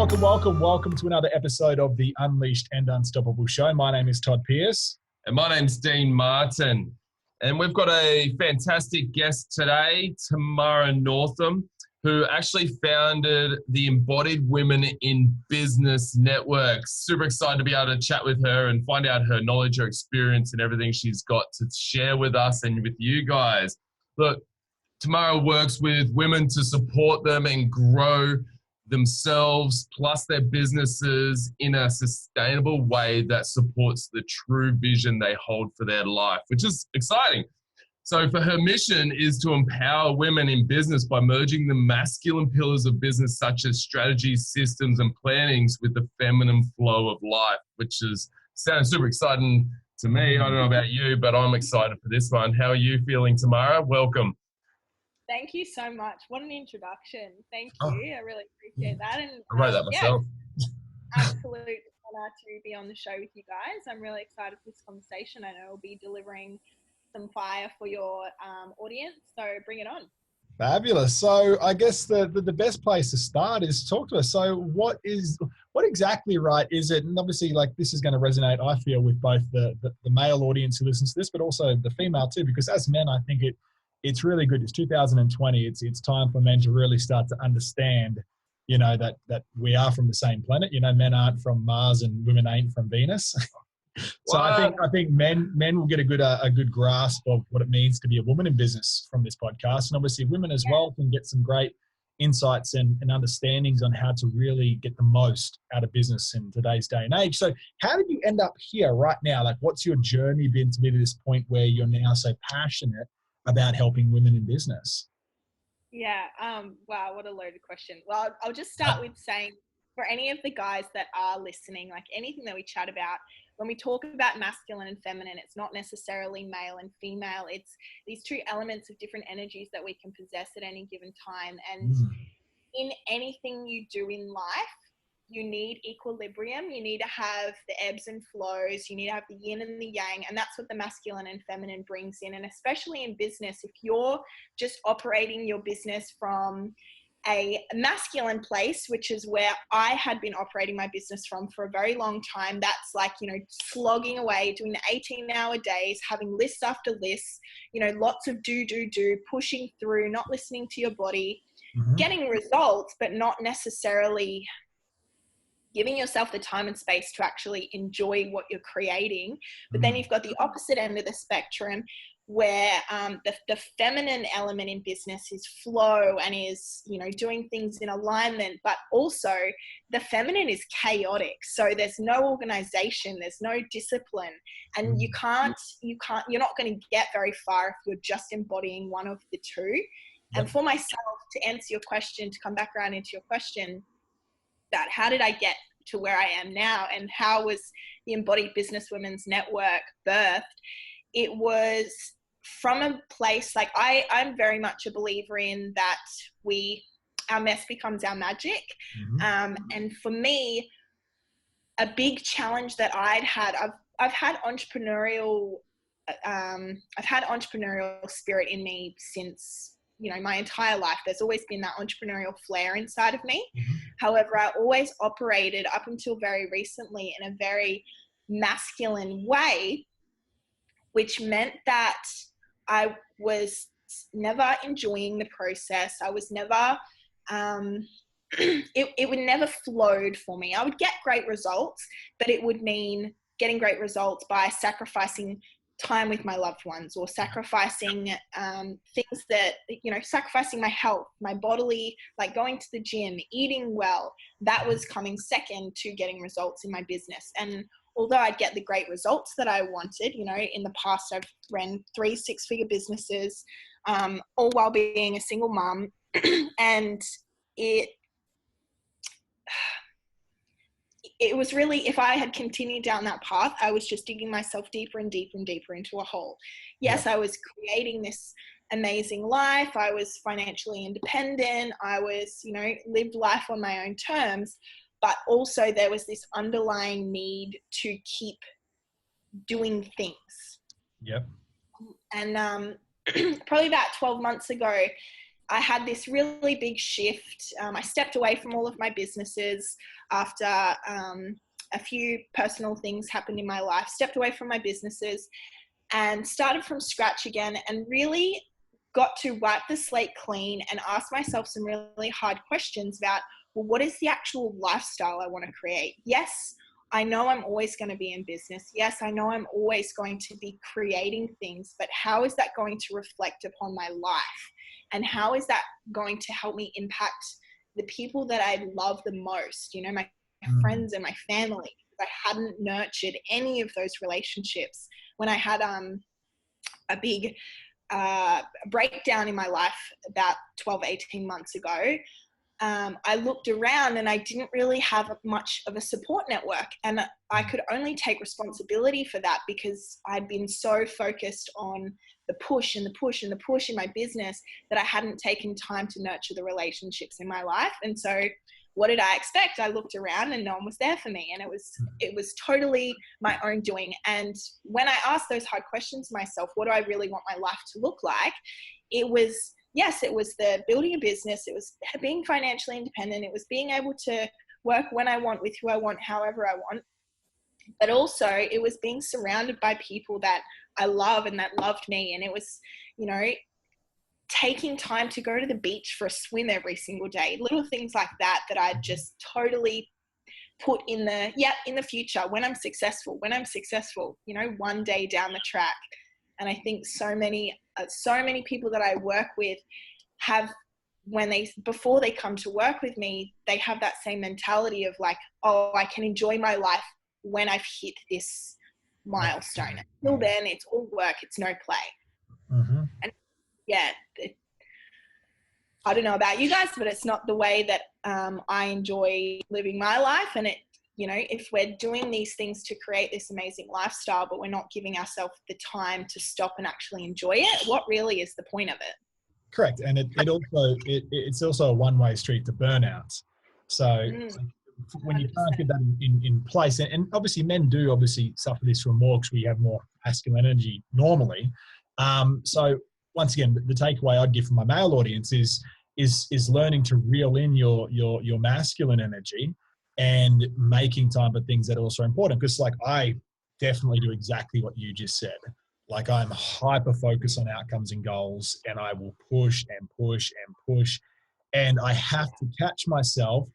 Welcome to another episode of the Unleashed and Unstoppable Show. My name is Todd Pierce. And my name's Dean Martin. And we've got a fantastic guest today, Tamara Northam, who actually founded the Embodied Women in Business Network. Super excited to be able to chat with her and find out her knowledge, her experience, and everything she's got to share with us and with you guys. Look, Tamara works with women to support them and grow themselves plus their businesses in a sustainable way that supports the true vision they hold for their life, which is exciting. So for her mission is to empower women in business by merging the masculine pillars of business such as strategies, systems, and plannings with the feminine flow of life, which sounds super exciting to me. I don't know about you, but I'm excited for this one. How are you feeling, Tamara? Welcome. Thank you so much. What an introduction. Thank you. I really appreciate that. And I wrote that myself. Absolute honor to be on the show with you guys. I'm really excited for this conversation. I know we'll be delivering some fire for your audience. So bring it on. Fabulous. So I guess the best place to start is talk to us. So what exactly, right, is it? And obviously, like, this is going to resonate, I feel, with both the male audience who listens to this, but also the female too, because as men, I think it's really good. It's 2020. It's time for men to really start to understand, that we are from the same planet. Men aren't from Mars and women ain't from Venus. So I think men will get a good grasp of what it means to be a woman in business from this podcast, and obviously women as well can get some great insights and understandings on how to really get the most out of business in today's day and age. So how did you end up here right now? Like, what's your journey been to be to this point where you're now so passionate about helping women in business? Yeah. Wow. What a loaded question. Well, I'll just start with saying, for any of the guys that are listening, like anything that we chat about, when we talk about masculine and feminine, it's not necessarily male and female. It's these two elements of different energies that we can possess at any given time. And in anything you do in life, you need equilibrium. You need to have the ebbs and flows. You need to have the yin and the yang. And that's what the masculine and feminine brings in. And especially in business, if you're just operating your business from a masculine place, which is where I had been operating my business from for a very long time, that's like, slogging away, doing the 18-hour days, having lists after lists, lots of do, pushing through, not listening to your body, getting results, but not necessarily giving yourself the time and space to actually enjoy what you're creating. But then you've got the opposite end of the spectrum where the feminine element in business is flow and is, doing things in alignment, but also the feminine is chaotic. So there's no organization, there's no discipline, and you're not going to get very far if you're just embodying one of the two. And for myself, to answer your question, to come back around into your question, that how did I get to where I am now and how was the Embodied Business Women's Network birthed? It was from a place like I'm very much a believer in that our mess becomes our magic. And for me, a big challenge that I've had entrepreneurial spirit in me since my entire life. There's always been that entrepreneurial flair inside of me. However, I always operated up until very recently in a very masculine way, which meant that I was never enjoying the process. I was never, it would never flowed for me. I would get great results, but it would mean getting great results by sacrificing time with my loved ones or sacrificing things that, sacrificing my health, my bodily, like going to the gym, eating well. That was coming second to getting results in my business. And although I'd get the great results that I wanted, in the past I've ran 3 6-figure businesses, all while being a single mom. And it was really, if I had continued down that path, I was just digging myself deeper and deeper and deeper into a hole. Yes, I was creating this amazing life. I was financially independent. I was, lived life on my own terms. But also there was this underlying need to keep doing things. Yep. And probably about 12 months ago, I had this really big shift. I stepped away from all of my businesses after a few personal things happened in my life, stepped away from my businesses and started from scratch again, and really got to wipe the slate clean and ask myself some really hard questions about, well, what is the actual lifestyle I want to create? Yes, I know I'm always going to be in business. Yes, I know I'm always going to be creating things, but how is that going to reflect upon my life? And how is that going to help me impact the people that I love the most, you know, my friends and my family? I hadn't nurtured any of those relationships. When I had a big breakdown in my life about 12, 18 months ago, I looked around and I didn't really have much of a support network. And I could only take responsibility for that because I'd been so focused on the push and the push and the push in my business that I hadn't taken time to nurture the relationships in my life. And so what did I expect? I looked around and no one was there for me. And it was totally my own doing. And when I asked those hard questions to myself, what do I really want my life to look like? It was, yes, it was the building a business. It was being financially independent. It was being able to work when I want, with who I want, however I want. But also it was being surrounded by people that I love and that loved me. And it was, you know, taking time to go to the beach for a swim every single day, little things like that, that I just totally put in the future when I'm successful, you know, one day down the track. And I think so many people that I work with have, before they come to work with me, they have that same mentality of like, oh, I can enjoy my life when I've hit this milestone. Until then, it's all work, it's no play. Mm-hmm. And yeah, I don't know about you guys, but it's not the way that I enjoy living my life. And it, you know, if we're doing these things to create this amazing lifestyle, but we're not giving ourselves the time to stop and actually enjoy it, what really is the point of it? Correct. And it's also a one-way street to burnout. So when you can't get that in place, and obviously men do obviously suffer this from more because we have more masculine energy normally. So once again, the takeaway I'd give from my male audience is learning to reel in your masculine energy and making time for things that are also important. Because like I definitely do exactly what you just said. Like I'm hyper focused on outcomes and goals, and I will push and push and push. And I have to catch myself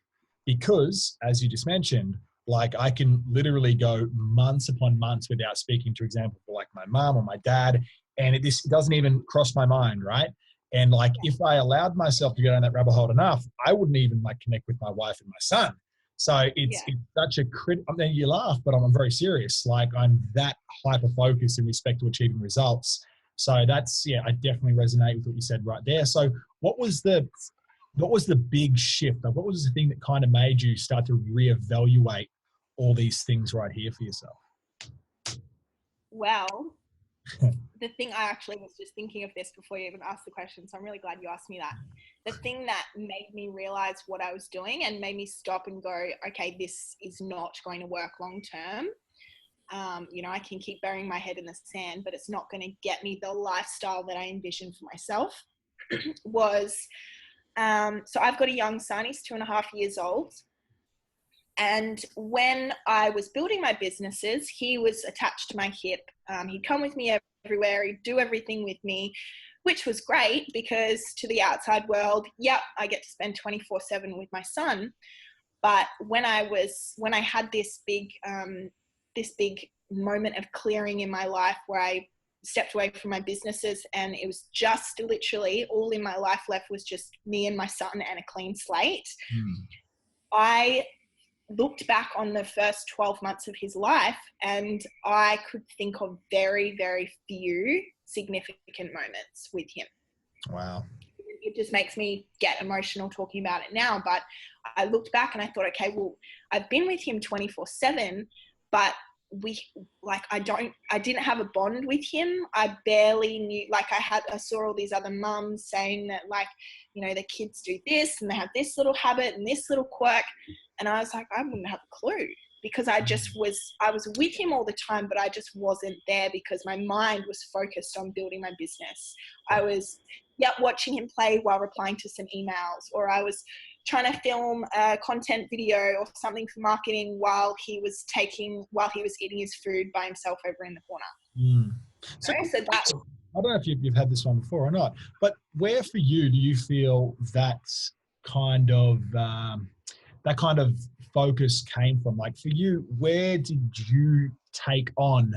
because, as you just mentioned, like I can literally go months upon months without speaking to, example, like my mom or my dad, and it doesn't even cross my mind, right? And like if I allowed myself to go down that rabbit hole enough, I wouldn't even like connect with my wife and my son. So it's such a I mean, you laugh, but I'm very serious. Like I'm that hyper focused in respect to achieving results. So that's, I definitely resonate with what you said right there. So what was the big shift? Like, what was the thing that kind of made you start to reevaluate all these things right here for yourself? Well, the thing, I actually was just thinking of this before you even asked the question, so I'm really glad you asked me that. The thing that made me realize what I was doing and made me stop and go, okay, this is not going to work long term. You know, I can keep burying my head in the sand, but it's not going to get me the lifestyle that I envisioned for myself. was, so I've got a young son, he's 2.5 years old. And when I was building my businesses, he was attached to my hip. He'd come with me everywhere. He'd do everything with me, which was great because to the outside world, I get to spend 24/7 with my son. But when I had this big moment of clearing in my life where I stepped away from my businesses and it was just literally all in my life left was just me and my son and a clean slate. I looked back on the first 12 months of his life and I could think of very, very few significant moments with him. Wow. It just makes me get emotional talking about it now. But I looked back and I thought, okay, well, I've been with him 24/7, but I didn't have a bond with him. I barely knew, like I saw all these other mums saying that, like, you know, the kids do this and they have this little habit and this little quirk. And I was like, I wouldn't have a clue because I was with him all the time, but I just wasn't there because my mind was focused on building my business. I was watching him play while replying to some emails, or I was trying to film a content video or something for marketing while he was eating his food by himself over in the corner. So that, I don't know if you've had this one before or not, but where for you do you feel that kind of focus came from? Like for you, where did you take on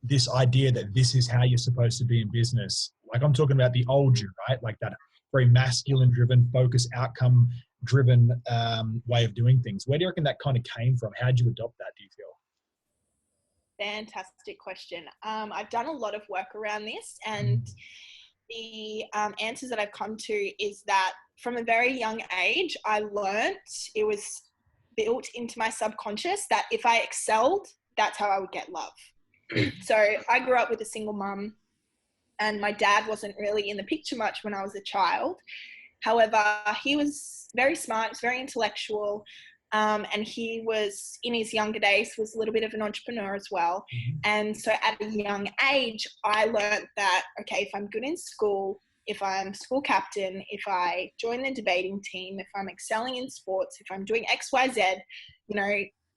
this idea that this is how you're supposed to be in business? Like I'm talking about the old you, right? Like that very masculine driven, focus outcome driven way of doing things. Where do you reckon that kind of came from? How did you adopt that, do you feel? Fantastic question. I've done a lot of work around this, and the answers that I've come to is that from a very young age, I learnt, it was built into my subconscious that if I excelled, that's how I would get love. So I grew up with a single mum, and my dad wasn't really in the picture much when I was a child. However, he was very smart, was very intellectual, and he was, in his younger days, was a little bit of an entrepreneur as well. And so at a young age, I learned that, okay, if I'm good in school, if I'm school captain, if I join the debating team, if I'm excelling in sports, if I'm doing X, Y, Z,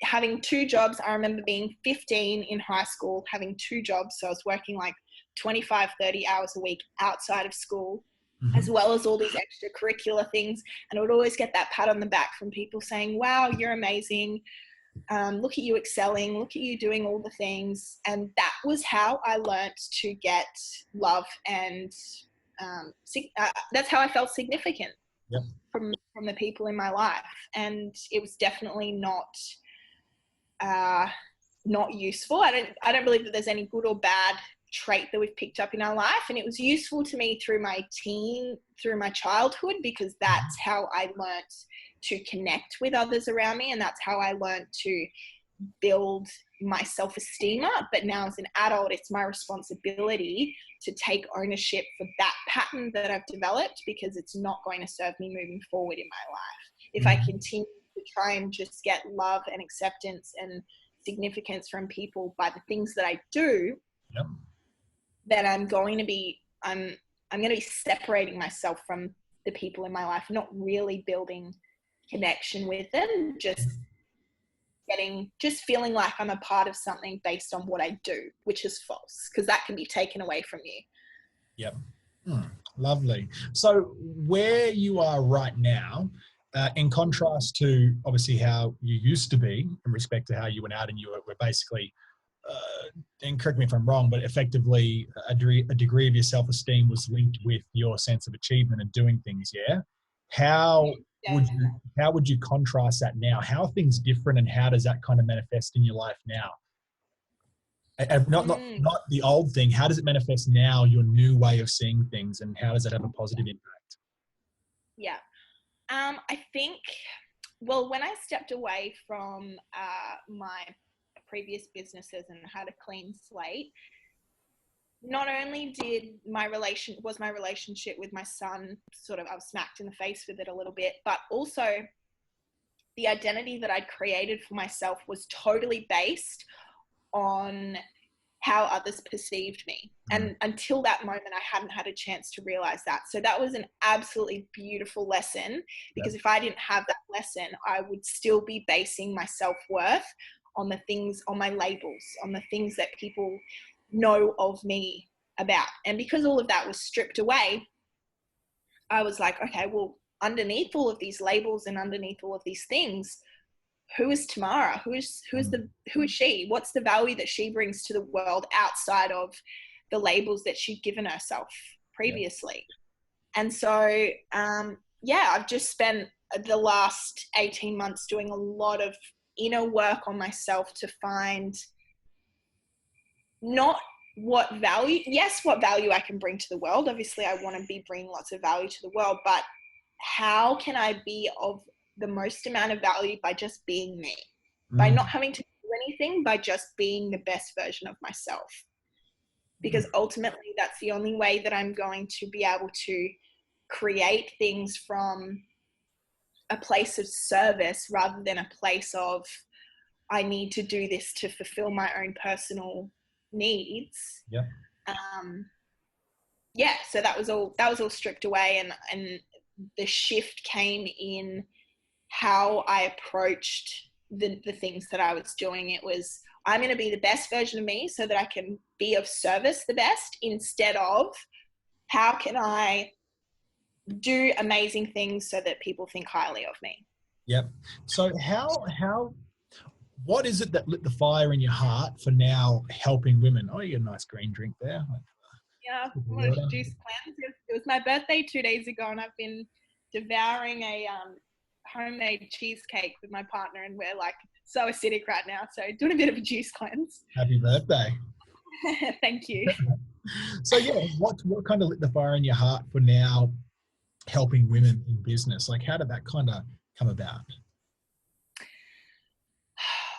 having 2 jobs. I remember being 15 in high school, having 2 jobs. So I was working like 25, 30 hours a week outside of school, as well as all these extracurricular things. And I would always get that pat on the back from people saying, wow, you're amazing. Look at you excelling. Look at you doing all the things. And that was how I learnt to get love, and that's how I felt significant from the people in my life. And it was definitely not useful. I don't believe that there's any good or bad trait that we've picked up in our life, and it was useful to me through my childhood, because that's how I learnt to connect with others around me, and that's how I learnt to build my self-esteem up. But now as an adult, it's my responsibility to take ownership for that pattern that I've developed, because it's not going to serve me moving forward in my life. If I continue to try and just get love and acceptance and significance from people by the things that I do, then I'm going to be separating myself from the people in my life, not really building connection with them, just feeling like I'm a part of something based on what I do, which is false, because that can be taken away from you. Lovely. So where you are right now, in contrast to obviously how you used to be in respect to how you went out and you were basically, and correct me if I'm wrong, but effectively a degree of your self-esteem was linked with your sense of achievement and doing things. How would you contrast that now? How are things different, and how does that kind of manifest in your life now? Not the old thing. How does it manifest now, your new way of seeing things, and how does it have a positive impact? I think, well, when I stepped away from my previous businesses and had a clean slate, not only was my relationship with my son sort of, I was smacked in the face with it a little bit, but also the identity that I'd created for myself was totally based on how others perceived me. And until that moment, I hadn't had a chance to realize that. So that was an absolutely beautiful lesson, because if I didn't have that lesson, I would still be basing my self-worth on the things, on my labels, on the things that people know of me about. And because all of that was stripped away, I was like, okay, well, underneath all of these labels and underneath all of these things, who is Tamara? Who is she? What's the value that she brings to the world outside of the labels that she'd given herself previously? And so, I've just spent the last 18 months doing a lot of inner work on myself to find not what value I can bring to the world. Obviously, I want to be bringing lots of value to the world, but how can I be of the most amount of value by just being me, by not having to do anything, by just being the best version of myself? Because ultimately that's the only way that I'm going to be able to create things from a place of service rather than a place of, I need to do this to fulfill my own personal needs. yeah, so that was all stripped away, and the shift came in how I approached the things that I was doing. It was, I'm going to be the best version of me so that I can be of service the best, instead of how can I do amazing things so that people think highly of me. Yep. So what is it that lit the fire in your heart for now helping women? Oh, you got a nice green drink there. Yeah, I wanted to juice cleanse. It was my birthday 2 days ago, and I've been devouring a homemade cheesecake with my partner, and we're like so acidic right now. So doing a bit of a juice cleanse. Happy birthday. Thank you. So yeah, what kind of lit the fire in your heart for now helping women in business? Like, how did that kind of come about?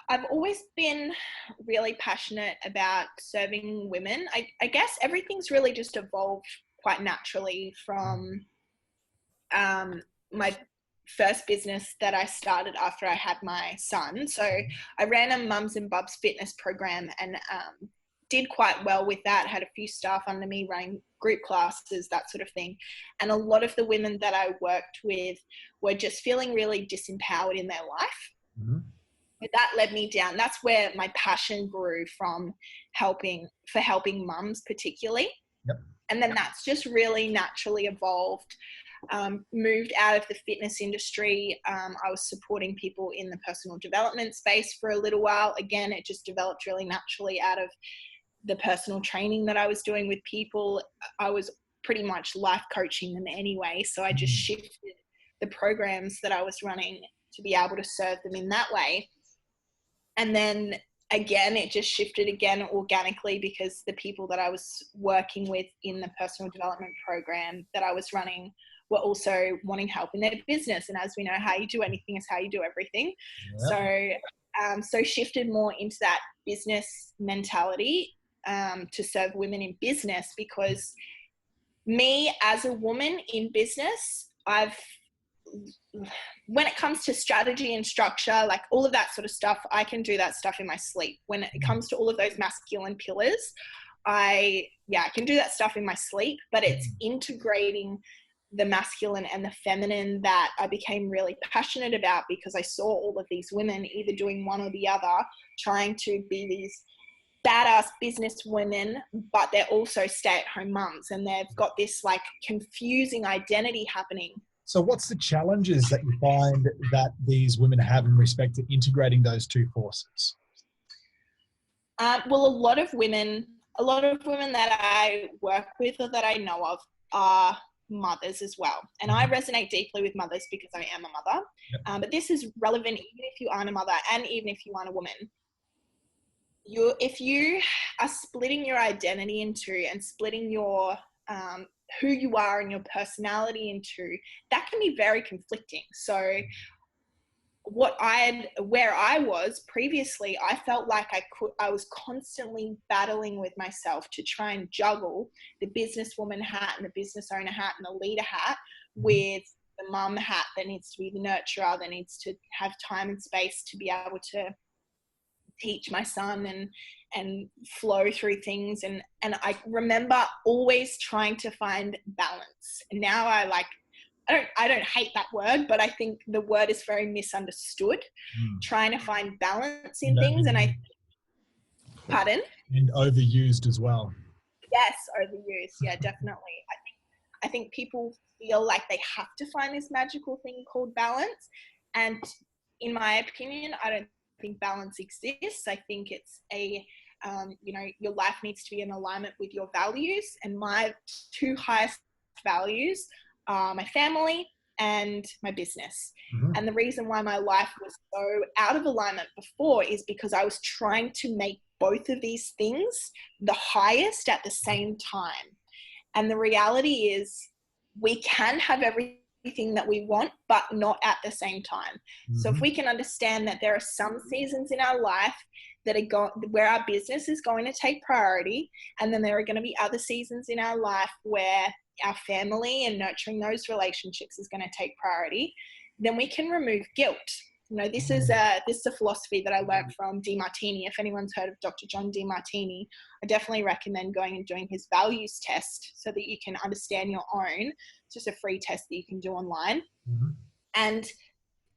I've always been really passionate about serving women. I guess everything's really just evolved quite naturally from my first business that I started after I had my son. So I ran a Mums and Bubs fitness program, and did quite well with that. Had a few staff under me running group classes, that sort of thing. And a lot of the women that I worked with were just feeling really disempowered in their life. Mm-hmm. That led me down. That's where my passion grew from, helping mums particularly. Yep. And then that's just really naturally evolved. Moved out of the fitness industry. I was supporting people in the personal development space for a little while. Again, it just developed really naturally out of the personal training that I was doing with people. I was pretty much life coaching them anyway. So I just shifted the programs that I was running to be able to serve them in that way. And then again, it just shifted again organically, because the people that I was working with in the personal development program that I was running were also wanting help in their business. And as we know, how you do anything is how you do everything. Yep. So shifted more into that business mentality, to serve women in business, because me as a woman in business, when it comes to strategy and structure, like all of that sort of stuff, I can do that stuff in my sleep. When it comes to all of those masculine pillars, I can do that stuff in my sleep, but it's integrating the masculine and the feminine that I became really passionate about, because I saw all of these women either doing one or the other, trying to be these badass business women, but they're also stay-at-home mums, and they've got this like confusing identity happening. So what's the challenges that you find that these women have in respect to integrating those two forces? Well, a lot of women that I work with or that I know of are mothers as well. And I resonate deeply with mothers because I am a mother. Yep. But this is relevant even if you aren't a mother, and even if you aren't a woman. If you are splitting your identity into and splitting your who you are and your personality into, that can be very conflicting. So where I was previously, I felt like I was constantly battling with myself to try and juggle the businesswoman hat and the business owner hat and the leader hat with the mum hat that needs to be the nurturer, that needs to have time and space to be able to teach my son and flow through things. And I remember always trying to find balance. And now I don't hate that word, but I think the word is very misunderstood. Trying to find balance in things, and pardon? And overused as well. Yes, overused. Yeah, definitely. I think people feel like they have to find this magical thing called balance. And in my opinion, I don't think balance exists. I think it's your life needs to be in alignment with your values. And my two highest values are my family and my business. And the reason why my life was so out of alignment before is because I was trying to make both of these things the highest at the same time. And the reality is we can have everything that we want, but not at the same time. So if we can understand that there are some seasons in our life that are where our business is going to take priority, and then there are going to be other seasons in our life where our family and nurturing those relationships is going to take priority, then we can remove guilt. This is a philosophy that I learned from Demartini. If anyone's heard of Dr. John Demartini, I definitely recommend going and doing his values test so that you can understand your own. It's just a free test that you can do online. Mm-hmm. And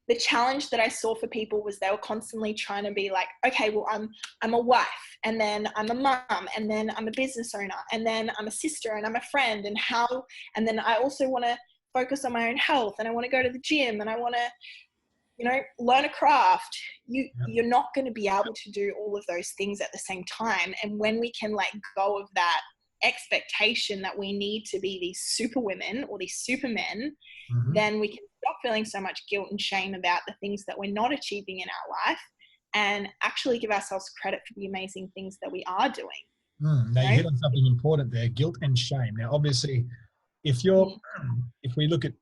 the challenge that I saw for people was they were constantly trying to be like, okay, well, I'm a wife, and then I'm a mum, and then I'm a business owner, and then I'm a sister, and I'm a friend, and then I also want to focus on my own health, and I want to go to the gym, and I want to, learn a craft. You're not going to be able to do all of those things at the same time. And when we can let go of that expectation that we need to be these super women or these supermen, then we can stop feeling so much guilt and shame about the things that we're not achieving in our life, and actually give ourselves credit for the amazing things that we are doing. Now you hit on something important there, guilt and shame. Now, obviously, if we look at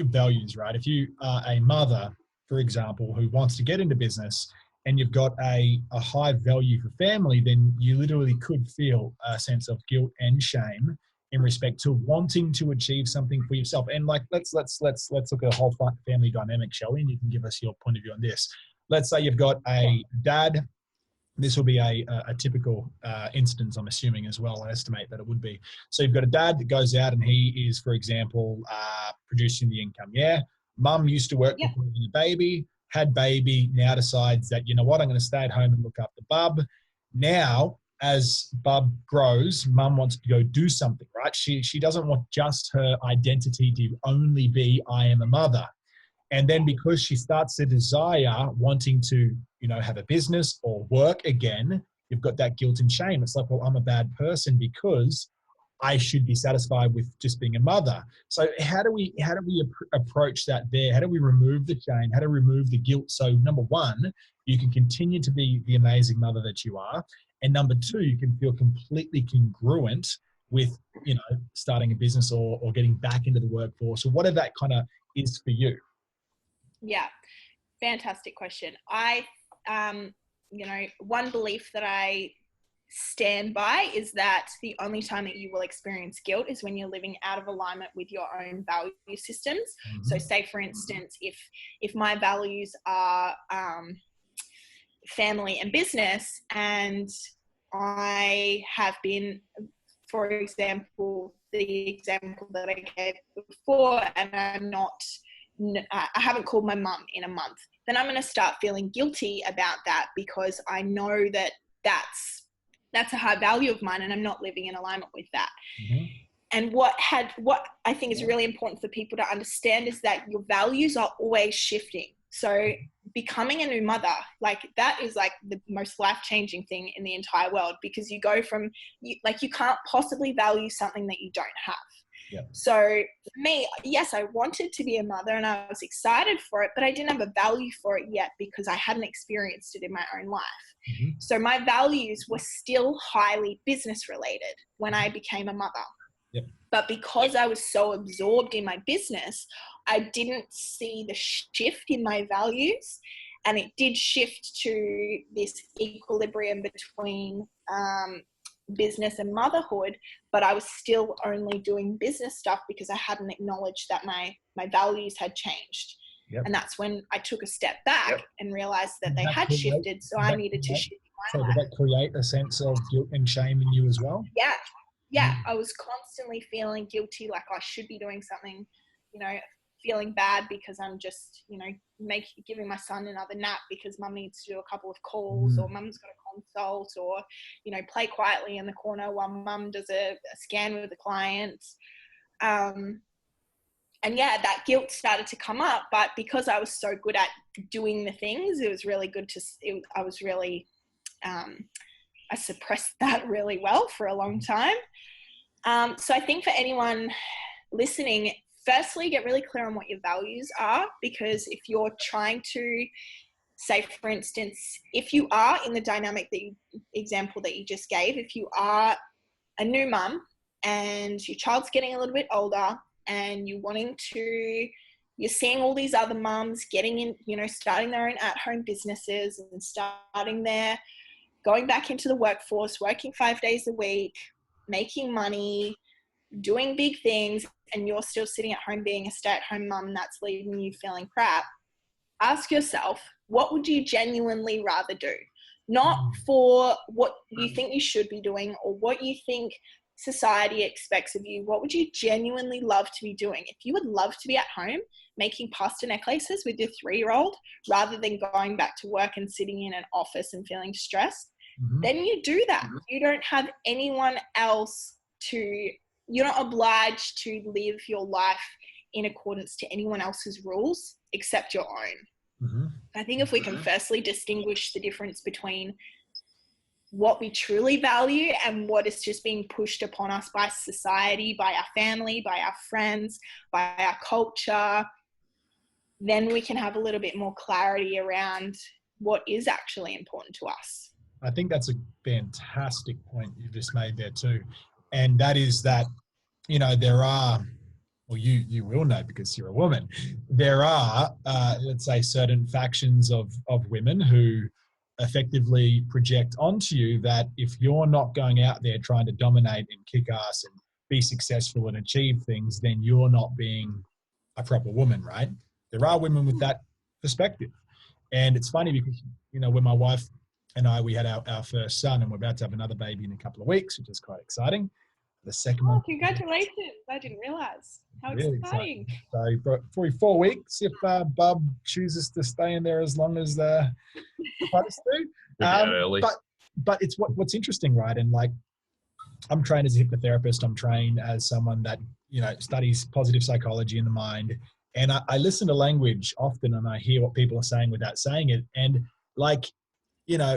values, right? If you are a mother, for example, who wants to get into business, and you've got a high value for family, then you literally could feel a sense of guilt and shame in respect to wanting to achieve something for yourself. And like, let's look at a whole family dynamic, shall we? And you can give us your point of view on this. Let's say you've got a dad. This will be a typical instance, I'm assuming as well. I estimate that it would be. So you've got a dad that goes out and he is, for example, producing the income. Yeah. Mum used to work before having a baby, had baby, now decides that, you know what, I'm going to stay at home and look after Bub. Now, as Bub grows, Mum wants to go do something, right? She doesn't want just her identity to only be, I am a mother. And then because she starts to desire wanting to, have a business or work again, you've got that guilt and shame. It's like, well, I'm a bad person because I should be satisfied with just being a mother. So how do we approach that there? How do we remove the shame? How do we remove the guilt? So number one, you can continue to be the amazing mother that you are. And number two, you can feel completely congruent with, starting a business or getting back into the workforce or whatever that kind of is for you. Yeah. Fantastic question. I, one belief that I stand by is that the only time that you will experience guilt is when you're living out of alignment with your own value systems. Mm-hmm. So say, for instance, if my values are family and business, and I have been, for example, the example that I gave before, and I haven't called my mum in a month, then I'm going to start feeling guilty about that because I know that that's a high value of mine and I'm not living in alignment with that. Mm-hmm. And what I think is really important for people to understand is that your values are always shifting. So becoming a new mother, like that is like the most life-changing thing in the entire world, because you go from, you can't possibly value something that you don't have. Yep. So for me, yes, I wanted to be a mother and I was excited for it, but I didn't have a value for it yet because I hadn't experienced it in my own life. Mm-hmm. So my values were still highly business related when I became a mother. Yep. But because I was so absorbed in my business, I didn't see the shift in my values, and it did shift to this equilibrium between business and motherhood, but I was still only doing business stuff because I hadn't acknowledged that my values had changed. Yep. And that's when I took a step back and realized that they had shifted, so I needed to shift my life. So did that create a sense of guilt and shame in you as well? Yeah, I was constantly feeling guilty, like I should be doing something, feeling bad because I'm just, giving my son another nap because mum needs to do a couple of calls, or mum's got a consult, or, play quietly in the corner while mum does a scan with the client. And that guilt started to come up, but because I was so good at doing the things, it was really good I suppressed that really well for a long time. So I think for anyone listening, firstly, get really clear on what your values are, because if you're trying to, say, for instance, if you are in the dynamic example that you just gave, if you are a new mum and your child's getting a little bit older and you're seeing all these other mums getting in, starting their own at-home businesses and going back into the workforce, working 5 days a week, making money, doing big things, and you're still sitting at home being a stay-at-home mum, and that's leaving you feeling crap. ask yourself, what would you genuinely rather do? Not for what you think you should be doing or what you think society expects of you. What would you genuinely love to be doing? If you would love to be at home making pasta necklaces with your 3-year-old rather than going back to work and sitting in an office and feeling stressed, then you do that. You don't have anyone else you're not obliged to live your life in accordance to anyone else's rules except your own. I think if we can firstly distinguish the difference between what we truly value and what is just being pushed upon us by society, by our family, by our friends, by our culture, then we can have a little bit more clarity around what is actually important to us. I think that's a fantastic point you just made there too. And that is that, there are, well, you will know because you're a woman, there are, let's say, certain factions of women who effectively project onto you that if you're not going out there trying to dominate and kick ass and be successful and achieve things, then you're not being a proper woman, right? There are women with that perspective. And it's funny because, when my wife and I, we had our first son and we're about to have another baby in a couple of weeks, which is quite exciting. The second one. Congratulations. I didn't realize. How really exciting. So for 4 weeks, if Bub chooses to stay in there as long as the others do. But it's what's interesting, right? And like, I'm trained as a hypnotherapist. I'm trained as someone that, studies positive psychology in the mind. And I listen to language often and I hear what people are saying without saying it. And like,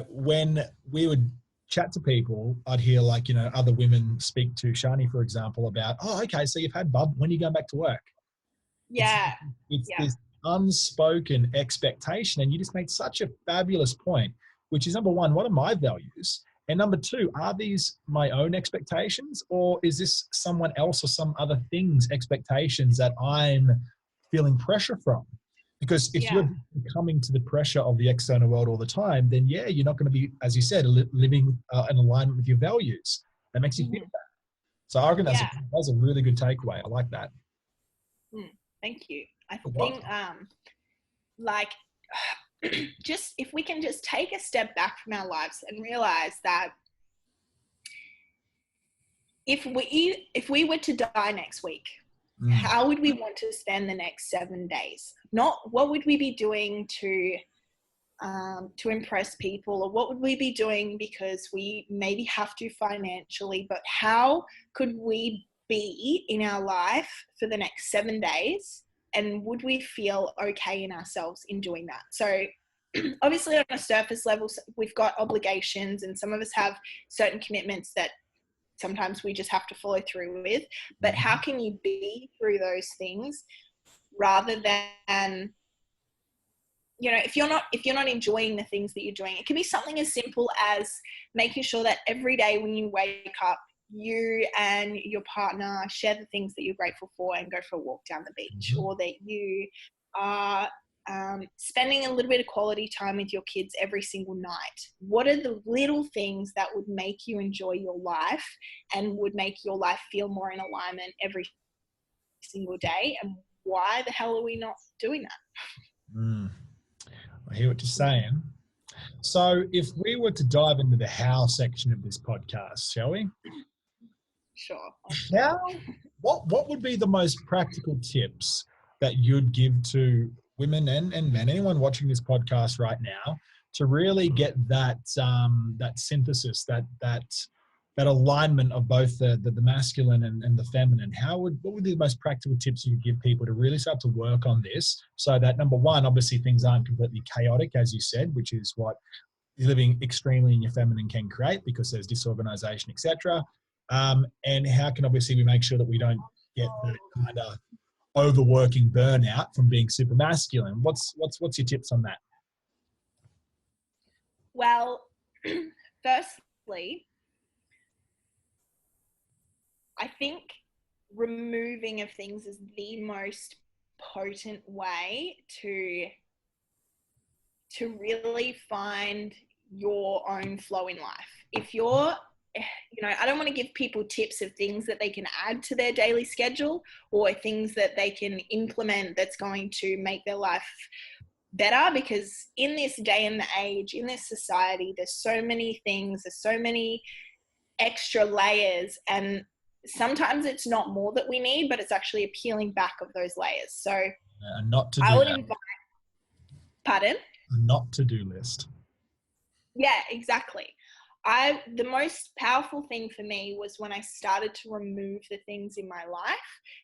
when we would chat to people, I'd hear like, other women speak to Shani, for example, about, oh, okay, so you've had Bub, when are you going back to work? Yeah. It's this unspoken expectation. And you just made such a fabulous point, which is number one, what are my values? And number two, are these my own expectations or is this someone else or some other thing's expectations that I'm feeling pressure from? Because if you're coming to the pressure of the external world all the time, then you're not going to be, as you said, living in alignment with your values. That makes you feel that. So I reckon that's a really good takeaway. I like that. Thank you. I think just if we can just take a step back from our lives and realize that if we were to die next week, how would we want to spend the next 7 days? Not what would we be doing to impress people, or what would we be doing because we maybe have to financially, but how could we be in our life for the next 7 days? And would we feel okay in ourselves in doing that? So obviously on a surface level, we've got obligations and some of us have certain commitments that sometimes we just have to follow through with, but how can you be through those things rather than, if you're not enjoying the things that you're doing? It can be something as simple as making sure that every day when you wake up, you and your partner share the things that you're grateful for and go for a walk down the beach, or that you are spending a little bit of quality time with your kids every single night. What are the little things that would make you enjoy your life and would make your life feel more in alignment every single day? And why the hell are we not doing that? I hear what you're saying. So if we were to dive into the how section of this podcast, shall we? Sure. Now, what would be the most practical tips that you'd give to women and men, anyone watching this podcast right now, to really get that synthesis, that alignment of both the masculine and the feminine? What would be the most practical tips you could give people to really start to work on this, so that number one, obviously things aren't completely chaotic, as you said, which is what living extremely in your feminine can create because there's disorganization, etc. And how can obviously we make sure that we don't get the kind of overworking burnout from being super masculine? What's your tips on that? Well, firstly, I think removing of things is the most potent way to really find your own flow in life. If you're, I don't want to give people tips of things that they can add to their daily schedule or things that they can implement that's going to make their life better, because in this day and age, in this society, there's so many things, there's so many extra layers, and sometimes it's not more that we need, but it's actually a peeling back of those layers. So not to I do would that. invite, pardon? Not to-do list. Yeah, exactly. The most powerful thing for me was when I started to remove the things in my life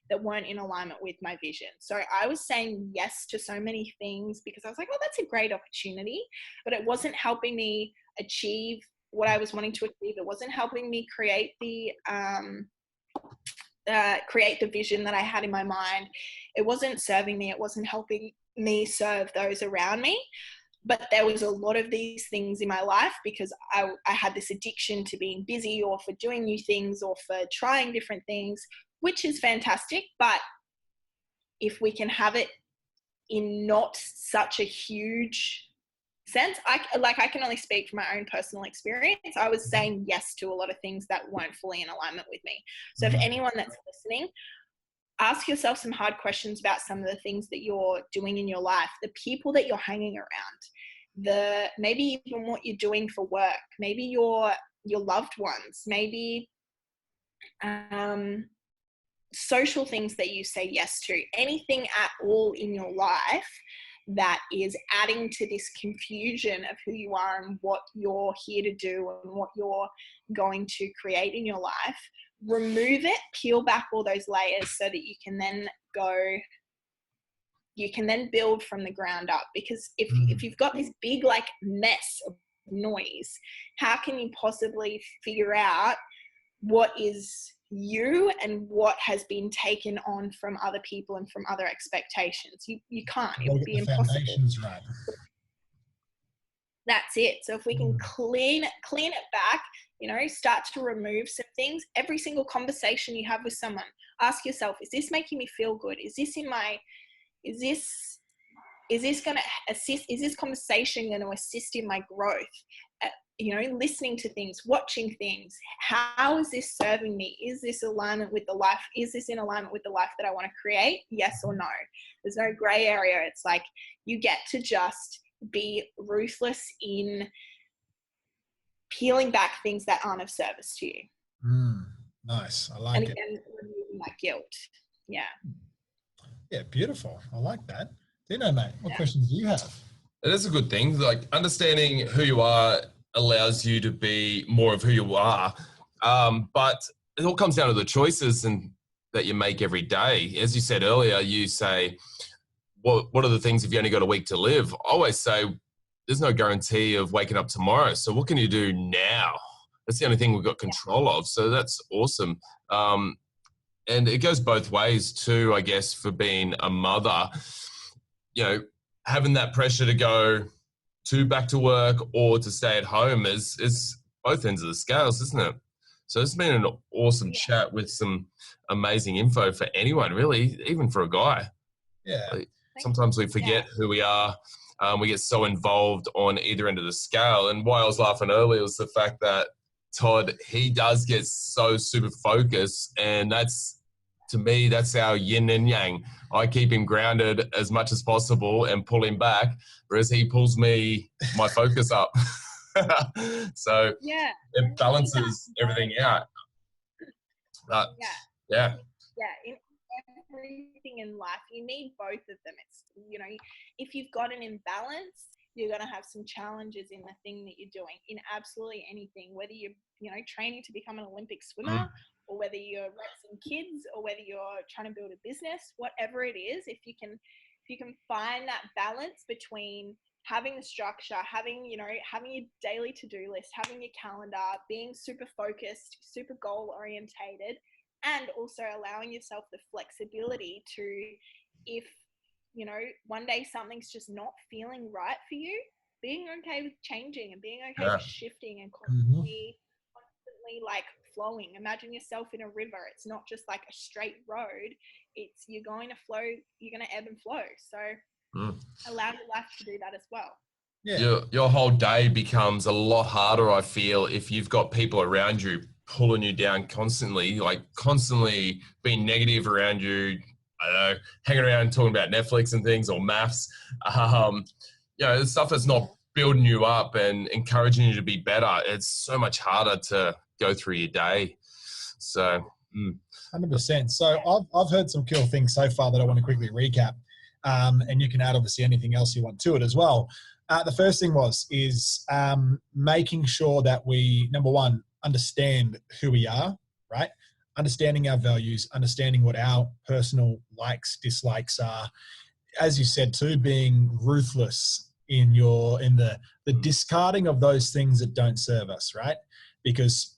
that weren't in alignment with my vision. So I was saying yes to so many things because I was like, oh, that's a great opportunity, but it wasn't helping me achieve what I was wanting to achieve. It wasn't helping me create the vision that I had in my mind. It wasn't serving me. It wasn't helping me serve those around me. But there was a lot of these things in my life because I had this addiction to being busy, or for doing new things, or for trying different things, which is fantastic. But if we can have it in not such a huge sense, I can only speak from my own personal experience. I was saying yes to a lot of things that weren't fully in alignment with me. So if anyone that's listening, ask yourself some hard questions about some of the things that you're doing in your life, the people that you're hanging around, maybe even what you're doing for work, maybe your loved ones, maybe social things that you say yes to, anything at all in your life that is adding to this confusion of who you are and what you're here to do and what you're going to create in your life. Remove it, peel back all those layers so that you can then build from the ground up. Because if you've got this big like mess of noise, how can you possibly figure out what is you and what has been taken on from other people and from other expectations? You can't. It would be impossible. Right. That's it. So if we can clean it back, start to remove some things. Every single conversation you have with someone, ask yourself, is this making me feel good? Is this going to assist? Is this conversation going to assist in my growth? Listening to things, watching things. How is this serving me? Is this alignment with the life? Is this in alignment with the life that I want to create? Yes or no? There's no gray area. It's like you get to just be ruthless in peeling back things that aren't of service to you. Nice. I like it. And again, removing that guilt. Yeah. Yeah, beautiful. I like that. Dino, mate, what questions do you have? It is a good thing. Like, understanding who you are allows you to be more of who you are. But it all comes down to the choices that you make every day. As you said earlier, you say, what are the things if you only got a week to live? I always say, there's no guarantee of waking up tomorrow. So what can you do now? That's the only thing we've got control of. So that's awesome. And it goes both ways too, I guess, for being a mother. Having that pressure to go back to work or to stay at home is both ends of the scales, isn't it? So it's been an awesome chat with some amazing info for anyone, really, even for a guy. Yeah. Sometimes we forget who we are. We get so involved on either end of the scale. And why I was laughing earlier was the fact that Todd, he does get so super focused, and to me, that's our yin and yang. I keep him grounded as much as possible and pull him back, whereas he pulls my focus up. So it balances everything out. But, yeah. In everything in life, you need both of them. It's, if you've got an imbalance, you're going to have some challenges in the thing that you're doing, in absolutely anything, whether you're, training to become an Olympic swimmer, or whether you're raising kids, or whether you're trying to build a business, whatever it is, if you can find that balance between having the structure, having your daily to-do list, having your calendar, being super focused, super goal orientated, and also allowing yourself the flexibility to, if, one day something's just not feeling right for you, being okay with changing and being okay with shifting and constantly like flowing. Imagine yourself in a river. It's not just like a straight road. You're going to flow, you're going to ebb and flow. So allow your life to do that as well. Yeah. Your whole day becomes a lot harder, I feel, if you've got people around you pulling you down constantly, like constantly being negative around you, I don't know, hanging around talking about Netflix and things or maths. The stuff that's not building you up and encouraging you to be better. It's so much harder to go through your day. So, 100%. So I've heard some cool things so far that I want to quickly recap. And you can add obviously anything else you want to it as well. The first thing is making sure that we, number one, understand who we are, right? Understanding our values, understanding what our personal likes, dislikes are. As you said too, being ruthless in the discarding of those things that don't serve us, right? Because,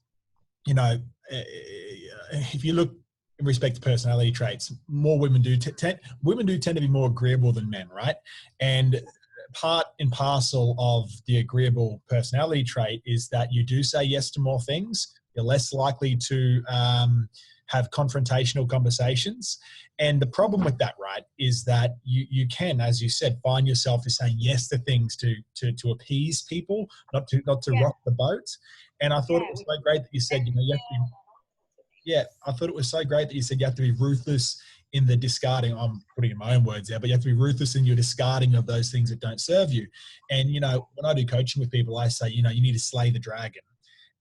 if you look in respect to personality traits, more women do tend to be more agreeable than men, right? And part and parcel of the agreeable personality trait is that you do say yes to more things. You're less likely to have confrontational conversations. And the problem with that, right, is that you can, as you said, find yourself as saying yes to things to appease people, not to rock the boat. And I thought it was so great that you said, I thought it was so great that you said you have to be ruthless in the discarding. I'm putting in my own words there, but you have to be ruthless in your discarding of those things that don't serve you. And, when I do coaching with people, I say, you need to slay the dragon.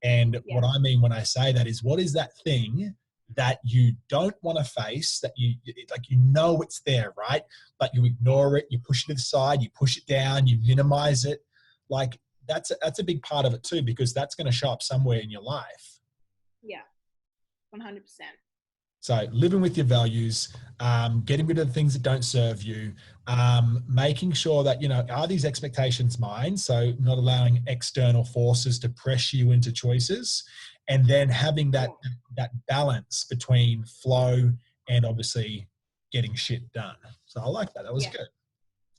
And what I mean when I say that is, what is that thing that you don't want to face, that it's there, right? But you ignore it, you push it to the side, you push it down, you minimize it. Like that's a big part of it too, because that's going to show up somewhere in your life. Yeah, 100%. So living with your values, getting rid of the things that don't serve you, making sure that, are these expectations mine? So not allowing external forces to press you into choices, and then having that balance between flow and obviously getting shit done. So I like that. That was good.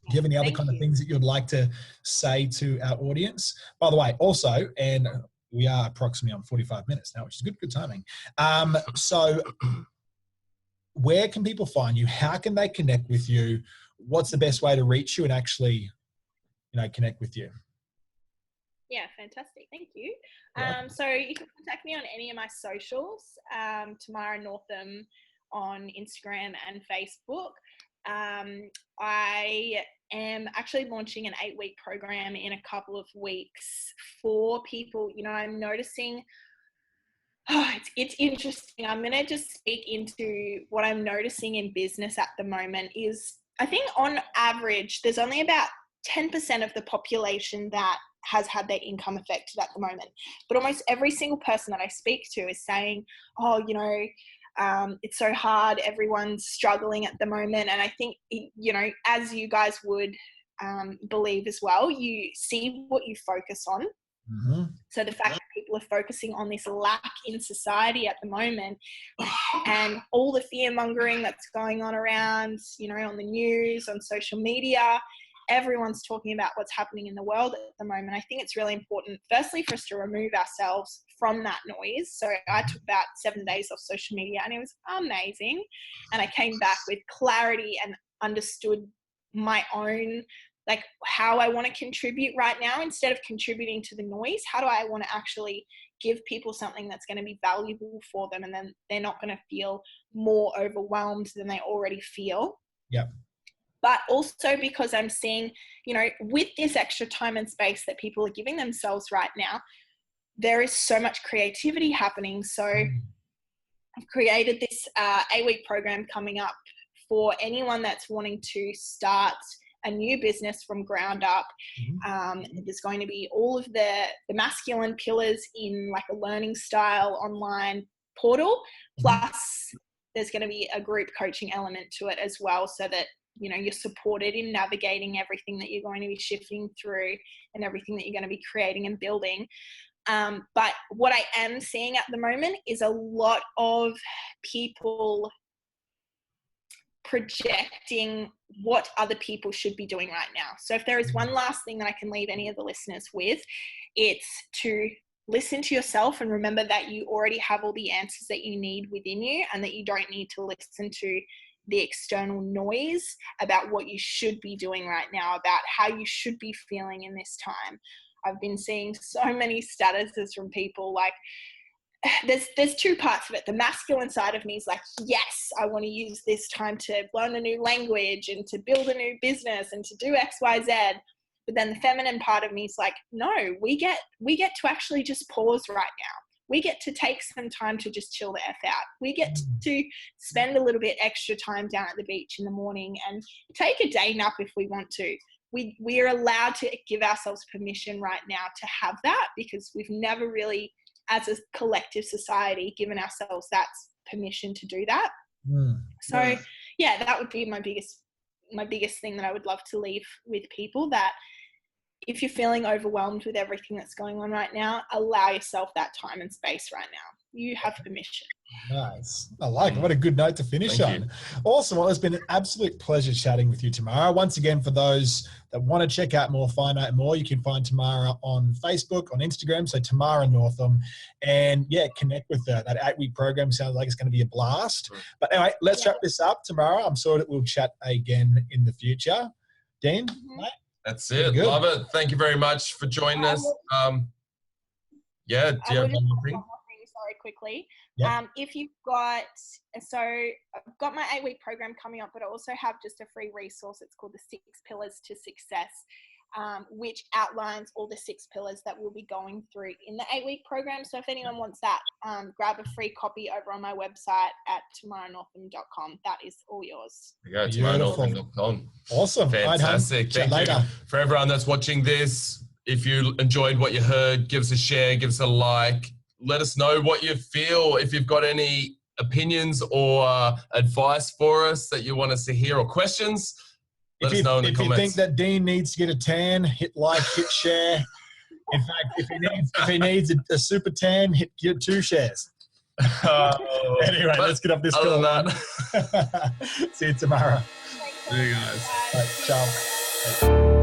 Do you have any other kind of things that you'd like to say to our audience? By the way, also, and we are approximately on 45 minutes now, which is good timing. So where can people find you? How can they connect with you? What's the best way to reach you and actually, connect with you? Yeah, fantastic. Thank you. So you can contact me on any of my socials, Tamara Northam on Instagram and Facebook. I am actually launching an 8-week program in a couple of weeks for people. I'm noticing, it's interesting. I'm going to just speak into what I'm noticing in business at the moment is, I think on average, there's only about 10% of the population that has had their income affected at the moment. But almost every single person that I speak to is saying, it's so hard. Everyone's struggling at the moment. And I think, as you guys would believe as well, you see what you focus on. Mm-hmm. So the fact that people are focusing on this lack in society at the moment and all the fear mongering that's going on around, on the news, on social media, everyone's talking about what's happening in the world at the moment. I think it's really important, firstly, for us to remove ourselves from that noise. So I took about 7 days off social media and it was amazing. And I came back with clarity and understood my own, like how I want to contribute right now. Instead of contributing to the noise, how do I want to actually give people something that's going to be valuable for them, and then they're not going to feel more overwhelmed than they already feel. Yeah. But also because I'm seeing, with this extra time and space that people are giving themselves right now, there is so much creativity happening. So I've created this 8-week program coming up for anyone that's wanting to start a new business from ground up. There's going to be all of the masculine pillars in like a learning style online portal. Plus there's going to be a group coaching element to it as well, so that you're supported in navigating everything that you're going to be shifting through and everything that you're going to be creating and building. But what I am seeing at the moment is a lot of people projecting what other people should be doing right now. So if there is one last thing that I can leave any of the listeners with, it's to listen to yourself and remember that you already have all the answers that you need within you, and that you don't need to listen to the external noise about what you should be doing right now, about how you should be feeling in this time. I've been seeing so many statuses from people like, there's two parts of it. The masculine side of me is like, yes, I want to use this time to learn a new language and to build a new business and to do X, Y, Z. But then the feminine part of me is like, no, we get to actually just pause right now. We get to take some time to just chill the F out. We get to spend a little bit extra time down at the beach in the morning and take a day nap if we want to. We are allowed to give ourselves permission right now to have that, because we've never really, as a collective society, given ourselves that permission to do that. So yeah, that would be my biggest thing that I would love to leave with people, that if you're feeling overwhelmed with everything that's going on right now, allow yourself that time and space right now. You have permission. Nice. I like it. What a good note to finish on. Awesome. Well, it's been an absolute pleasure chatting with you, Tamara. Once again, for those that want to check out more, find out more, you can find Tamara on Facebook, on Instagram, so Tamara Northam, and yeah, connect with her. That 8-week program sounds like it's going to be a blast. But anyway, let's wrap this up, Tamara. I'm sure that we'll chat again in the future. Dean, mate? That's it. Love it. Thank you very much for joining us. Yeah, do you have one more thing? Sorry, quickly. Yeah. If you've got, so I've got my 8-week program coming up, but I also have just a free resource. It's called the 6 Pillars to Success, which outlines all the 6 pillars that we'll be going through in the 8-week program. So if anyone wants that, grab a free copy over on my website at tamaranortham.com. That is all yours. There you go, tamaranortham.com. Awesome. Fantastic. Thank you. For everyone that's watching this, if you enjoyed what you heard, give us a share, give us a like. Let us know what you feel. If you've got any opinions or advice for us that you want us to hear, or questions, let us know in the comments. If you think that Dean needs to get a tan, hit like, hit share. In fact, if he needs a super tan, hit 2 shares. Anyway, let's get up this call. See you tomorrow. See you guys. Ciao.